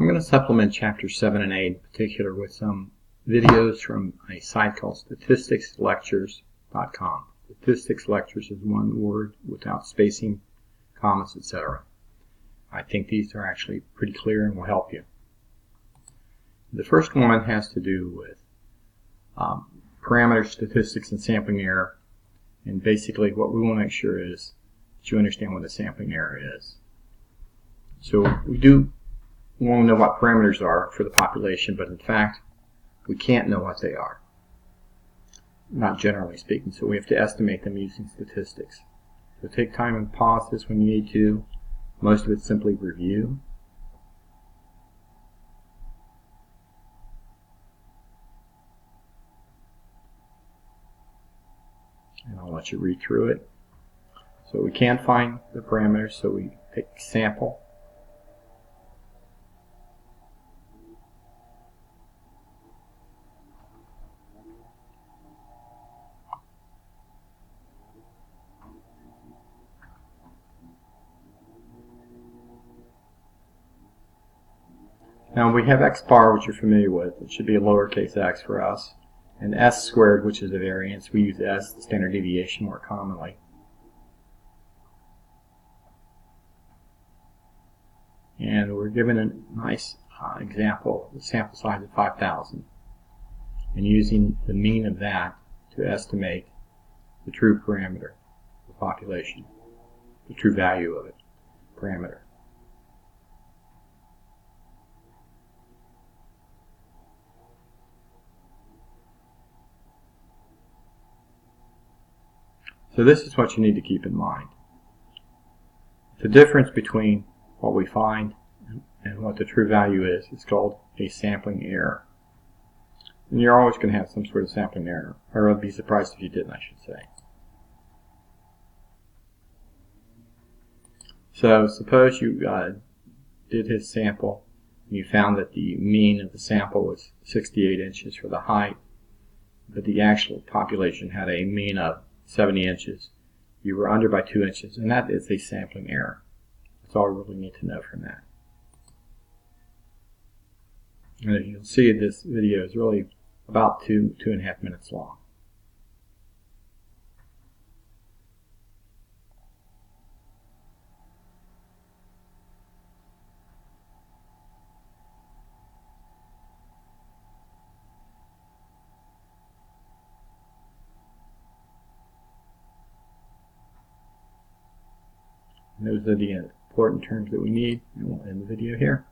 I'm going to supplement Chapter 7 and 8 in particular with some videos from a site called statisticslectures.com. Statistics lectures is one word without spacing, commas, etc. I think these are actually pretty clear and will help you. The first one has to do with parameter statistics and sampling error. And basically what we want to make sure is that you understand what a sampling error is. So we want to know what parameters are for the population, but in fact we can't know what they are, not generally speaking, so we have to estimate them using statistics. So take time and pause this when you need to. Most of it's simply review. And I'll let you read through it. So we can't find the parameters, so we pick sample. Now we have x bar, which you're familiar with. It should be a lowercase x for us. And s squared, which is a variance. We use s, the standard deviation, more commonly. And we're given a nice example, the sample size of 5,000. And using the mean of that to estimate the true parameter of the population, the true value of it, parameter. So this is what you need to keep in mind. The difference between what we find and what the true value is called a sampling error. And you're always going to have some sort of sampling error, or I'd be surprised if you didn't, I should say. So suppose you did his sample and you found that the mean of the sample was 68 inches for the height, but the actual population had a mean of 70 inches. You were under by 2 inches, and that is a sampling error. That's all we really need to know from that. And as you'll see, this video is really about 2.5 minutes long. And those are the important terms that we need, and we'll end the video here.